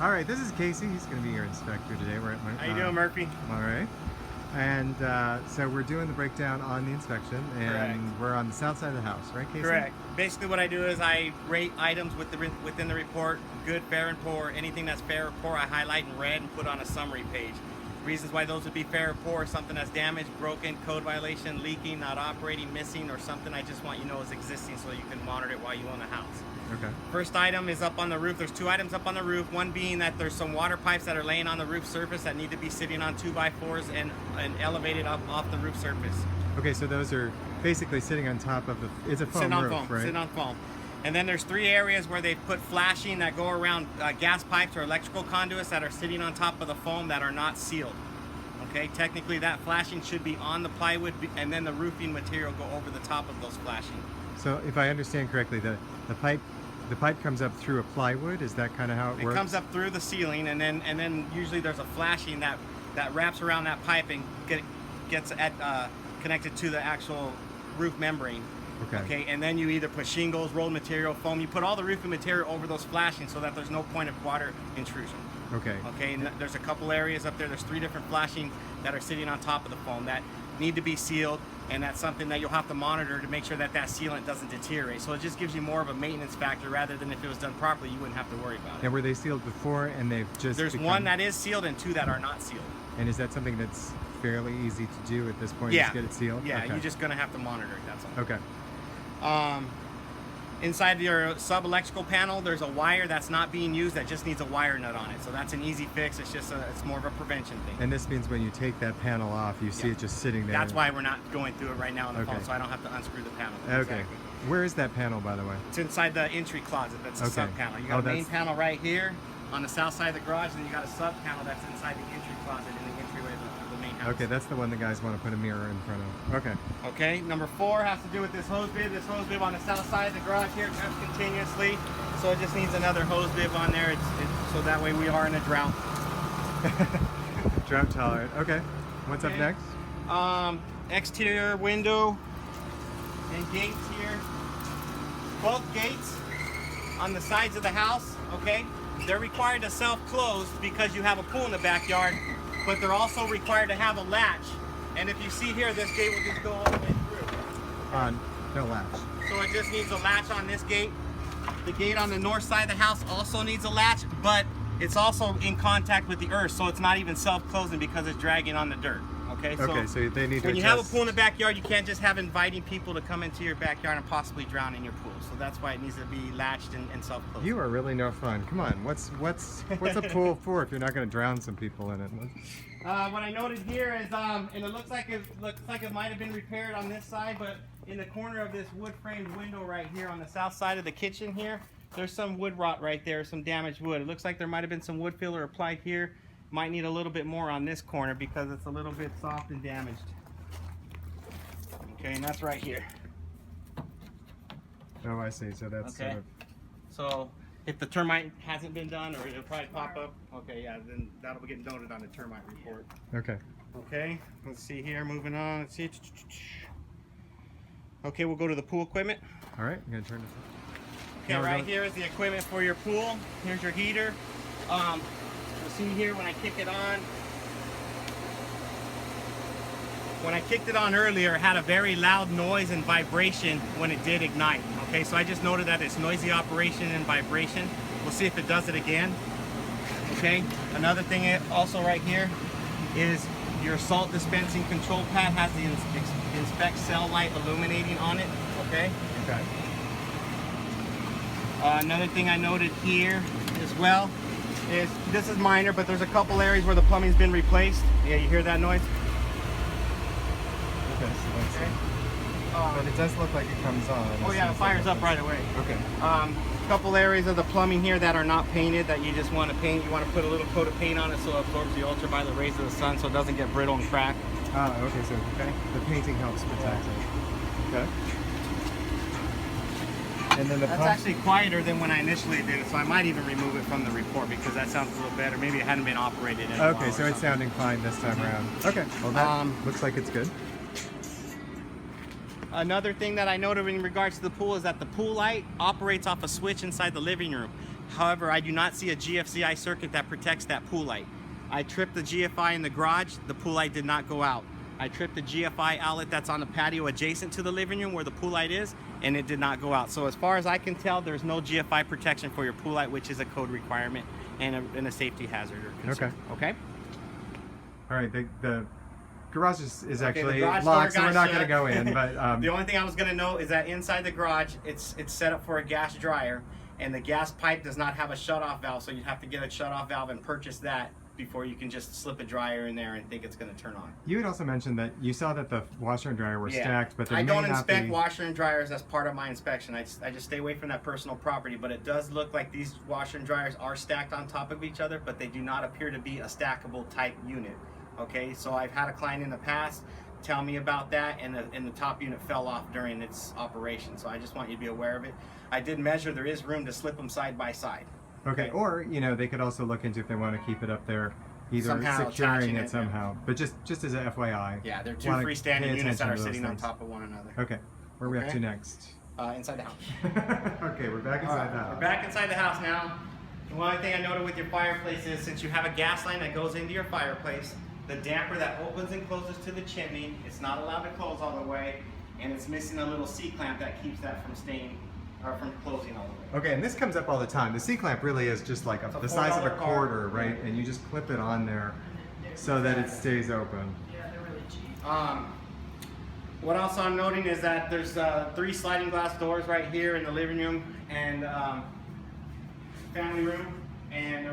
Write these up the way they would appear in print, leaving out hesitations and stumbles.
All right, this is Casey. He's going to be your inspector today. We're at How you doing, Murphy? All right. And so we're doing the breakdown on the inspection, and Correct. we're on the south side of the house, right, Casey? Correct. Basically what I do is I rate items within the report, good, fair, and poor. Anything that's fair or poor I highlight in red and put on a summary page. Reasons why those would be fair or poor: something that's damaged, broken, code violation, leaking, not operating, missing, or something I just want you to know is existing so you can monitor it while you own the house. Okay. First item is up on the roof. There's two items up on the roof. One being that there's some water pipes that are laying on the roof surface that need to be sitting on 2x4s and elevated up off the roof surface. Okay, so those are basically sitting on top of the. It's a foam Sitting on roof, foam. right? Sitting on foam. And then there's three areas where they've put flashing that go around gas pipes or electrical conduits that are sitting on top of the foam that are not sealed. Okay, technically that flashing should be on the plywood, and then the roofing material go over the top of those flashing. So if I understand correctly, the pipe comes up through a plywood. Is that kind of how it works? It comes up through the ceiling, and then usually there's a flashing that wraps around that pipe and gets connected to the actual roof membrane. Okay, and then you either put shingles, rolled material, foam. You put all the roofing material over those flashings so that there's no point of water intrusion. Okay. Okay, and there's a couple areas up there. There's three different flashing that are sitting on top of the foam that need to be sealed, and that's something that you'll have to monitor to make sure that sealant doesn't deteriorate. So it just gives you more of a maintenance factor rather than if it was done properly, you wouldn't have to worry about it. And were they sealed before, and they've just There's one that is sealed and two that are not sealed. And is that something that's fairly easy to do at this point? Yeah. Just get it sealed? Yeah, Okay. you're just gonna have to monitor it, that's all. Okay. Inside your sub-electrical panel, there's a wire that's not being used that just needs a wire nut on it. So that's an easy fix. It's just it's more of a prevention thing. And this means when you take that panel off, you see it just sitting there. That's why we're not going through it right now on the Okay. phone, so I don't have to unscrew the panel. Okay. Exactly. Where is that panel, by the way? It's inside the entry closet. That's a Okay. sub panel. You got Oh, a main panel right here on the south side of the garage, and you got a sub panel that's inside the entry closet in the entryway of the main house. Okay, that's the one the guys want to put a mirror in front of. Okay. Okay, number 4 has to do with this hose bib. This hose bib on the south side of the garage here drips continuously, so it just needs another hose bib on there. So that way we are in a drought. Drought tolerant. Okay. What's up next? Exterior window and gates here. Both gates on the sides of the house, okay? They're required to self-close because you have a pool in the backyard, but they're also required to have a latch. And if you see here, this gate will just go all the way through. No latch. So it just needs a latch on this gate. The gate on the north side of the house also needs a latch, but it's also in contact with the earth, so it's not even self-closing because it's dragging on the dirt. Okay, So they need to when you have a adjust. pool in the backyard, you can't just have inviting people to come into your backyard and possibly drown in your pool. So that's why it needs to be latched and self-closed. You are really no fun. Come on. What's a pool for if you're not going to drown some people in it? What I noted here is, and it looks like it might have been repaired on this side, but in the corner of this wood framed window right here on the south side of the kitchen here, there's some wood rot right there, some damaged wood. It looks like there might have been some wood filler applied here. Might need a little bit more on this corner because it's a little bit soft and damaged. Okay, and that's right here. Oh, I see. So that's Okay. So if the termite hasn't been done, or it'll probably pop up. Okay, yeah, then that'll be getting noted on the termite report. okay. Okay, let's see here, moving on. Let's see. Okay, we'll go to the pool equipment. All right. I'm going to turn this. Okay, Now we're right going- here is the equipment for your pool. Here's your heater. You'll see here when I kick it on. When I kicked it on earlier, it had a very loud noise and vibration when it did ignite. Okay, so I just noted that it's noisy operation and vibration. We'll see if it does it again. Okay, another thing also right here is your salt dispensing control pad has the inspect cell light illuminating on it. Okay. Okay. Another thing I noted here as well is, this is minor, but there's a couple areas where the plumbing's been replaced. Yeah, you hear that noise? Okay. So that's Okay. But it does look like it comes on. Oh yeah, it fires up right away. Okay. Couple areas of the plumbing here that are not painted that you just want to paint. You want to put a little coat of paint on it so it absorbs the ultraviolet rays of the sun so it doesn't get brittle and crack. Okay. So the painting helps protect it. Okay. And then the That's pump. actually quieter than when I initially did it, so I might even remove it from the report because that sounds a little better. Maybe it hadn't been operated in a Okay, while so or it's something. sounding fine this time around. Okay, well that looks like it's good. Another thing that I noted in regards to the pool is that the pool light operates off a switch inside the living room. However, I do not see a GFCI circuit that protects that pool light. I tripped the GFI in the garage, the pool light did not go out. I tripped the GFI outlet that's on the patio adjacent to the living room where the pool light is, and it did not go out. So as far as I can tell, there's no GFI protection for your pool light, which is a code requirement and a safety hazard or concern. Okay? All right, the garage is Okay, actually the garage locked, so door we're got not going to shut. go in. But The only thing I was going to note is that inside the garage, it's set up for a gas dryer, and the gas pipe does not have a shutoff valve, so you'd have to get a shutoff valve and purchase that before you can just slip a dryer in there and think it's going to turn on. you had also mentioned that you saw that the washer and dryer were stacked, but I they don't may not inspect be... washer and dryers as part of my inspection. I just stay away from that personal property, but it does look like these washer and dryers are stacked on top of each other, but they do not appear to be a stackable type unit. Okay, so I've had a client in the past tell me about that, and the top unit fell off during its operation, so I just want you to be aware of it. I did measure, there is room to slip them side by side. Okay, or they could also look into if they want to keep it up there, either Somehow securing attaching it it, somehow. But just as a FYI. Yeah, they're two wanna freestanding pay units that attention are to those sitting on things. top of one another. Okay, where are we up Okay. to next? Inside the house. Okay, we're back inside the house. We're back inside the house now. The one thing I noted with your fireplace is, since you have a gas line that goes into your fireplace, the damper that opens and closes to the chimney, it's not allowed to close all the way, and it's missing a little C-clamp that keeps that from staying, or from closing all the way. Okay, and this comes up all the time. The C-clamp really is just like It's a the size of a $4 quarter, card. right? And you just clip it on there so that it stays open. Yeah, they're really cheap. What else I'm noting is that there's 3 sliding glass doors right here in the living room and family room, and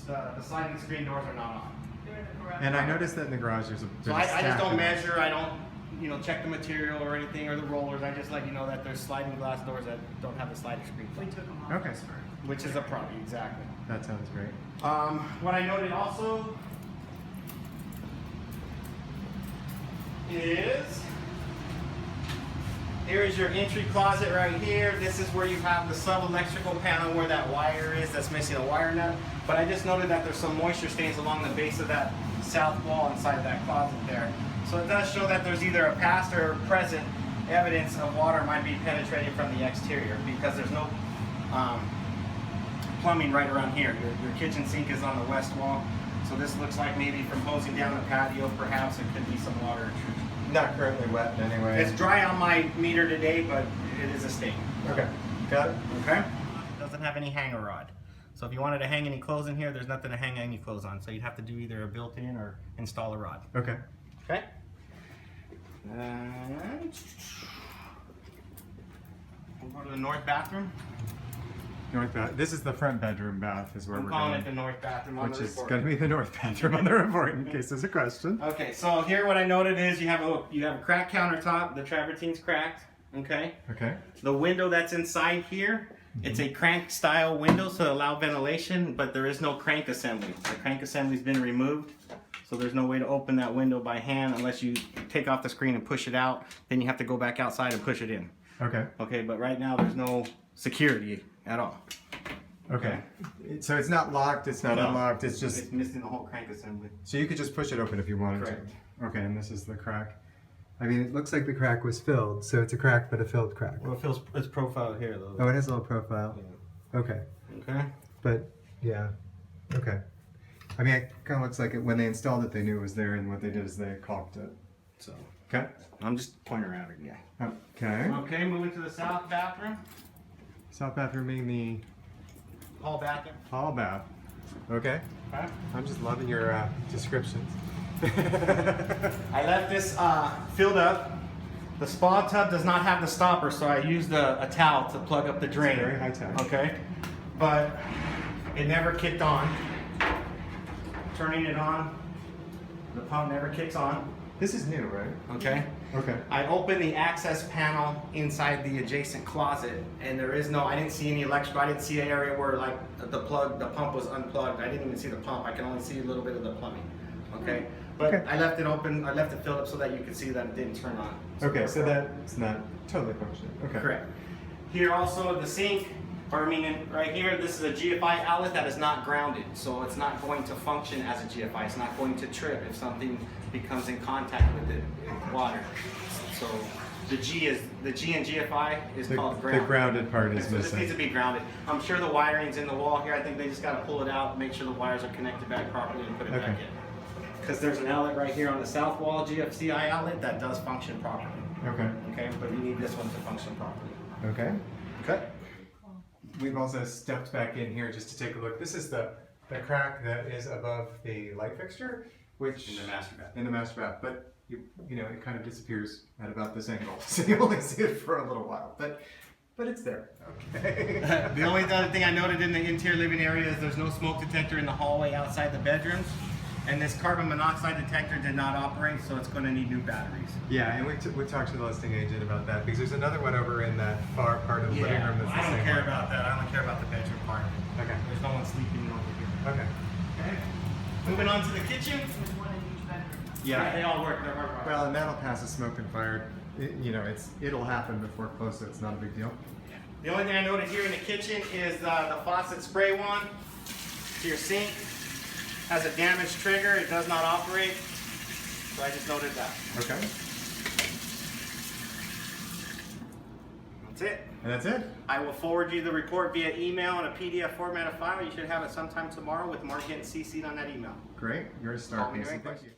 the sliding screen doors are not on. They're in the garage. And I noticed that in the garage there's a So there's a I just stack don't of- measure, I don't check the material or anything, or the rollers. I just let you know that there's sliding glass doors that don't have the sliding screen, We took them off. Okay. this for- which is a problem, exactly. That sounds great. What I noted also is, here is your entry closet right here. This is where you have the sub-electrical panel where that wire is that's missing a wire nut. But I just noted that there's some moisture stains along the base of that south wall inside that closet there. So it does show that there's either a past or present evidence of water might be penetrating from the exterior, because there's no plumbing right around here. Your kitchen sink is on the west wall. So this looks like maybe from hosing down the patio, perhaps it could be some water intrusion. Not currently wet anyway. It's dry on my meter today, but it is a stain. Okay, got it? Okay? It doesn't have any hanger rod. So if you wanted to hang any clothes in here, there's nothing to hang any clothes on. So you'd have to do either a built-in or install a rod. Okay. Okay? And we'll go to the north bathroom. North bath. This is the front bedroom bath is where I'm we're calling going. it the north bathroom on Which the is report. going to be the north bathroom on the report in case there's a question. Okay, so here what I noted is you have a cracked countertop. The travertine's cracked. Okay. Okay. The window that's inside here, it's a crank style window to allow ventilation, but there is no crank assembly. The crank assembly's been removed, so there's no way to open that window by hand unless you take off the screen and push it out. Then you have to go back outside and push it in. Okay. Okay, but right now there's no security at all. Okay. So it's not locked, it's not No. unlocked, it's just... It's missing the whole crank assembly. So you could just push it open if you wanted Correct. to. Okay, and this is the crack. I mean, it looks like the crack was filled, so it's a crack, but a filled crack. Well, it's profiled here though. Oh, it has a little profile. Okay. Okay. But, yeah. Okay. I mean, it kind of looks like it, when they installed it, they knew it was there, and what they did is they caulked it. So Okay. I'm just pointing around again. Okay. Okay, moving to the south bathroom. South bathroom being the Hall bathroom. hall bath. Okay. Okay. I'm just loving your descriptions. I left this filled up. The spa tub does not have the stopper, so I used a towel to plug up the drain. Very high tech. Okay, but it never kicked on. Turning it on, the pump never kicks on. This is new, right? Okay. Okay. I opened the access panel inside the adjacent closet, and there is no, I didn't see any electrical, I didn't see an area where like the pump was unplugged. I didn't even see the pump. I can only see a little bit of the plumbing. Okay. But Okay. I left it open, I left it filled up so that you could see that it didn't turn on. Okay, so that's not totally functioning. Okay. Correct. Here also the sink, or I mean right here, this is a GFI outlet that is not grounded. So it's not going to function as a GFI. It's not going to trip if something becomes in contact with it, water. So The G and GFI is called The ground. grounded part is So this needs missing. to be grounded. I'm sure the wiring's in the wall here. I think they just got to pull it out, make sure the wires are connected back properly, and put it back Okay. in. Because there's an outlet right here on the south wall, GFCI outlet, that does function properly. Okay. Okay, but you need this one to function properly. Okay. Okay. We've also stepped back in here just to take a look. This is the crack that is above the light fixture, which In the master bath. in the master bath, but you know, it kind of disappears at about this angle, so you only see it for a little while, but it's there. Okay. The only other thing I noted in the interior living area is there's no smoke detector in the hallway outside the bedrooms, and this carbon monoxide detector did not operate, so it's going to need new batteries. Yeah, and we talked to the listing agent about that because there's another one over in that far part of the living room that's the I don't same care way. about that. I only care about the bedroom part. Okay. There's no one sleeping over here. Okay. Okay. Moving on to the kitchen. There's one in each bedroom. Yeah. They all work. They're hard. Well, and that'll pass as smoke and fire. You know, it'll happen before close, so it's not a big deal. The only thing I noted here in the kitchen is the faucet spray wand to your sink has a damaged trigger. It does not operate. So I just noted that. Okay. That's it. And that's it. I will forward you the report via email in a PDF format of file. You should have it sometime tomorrow with Mark getting CC'd on that email. Great. You're a star, Call me Casey. right Thank back. you.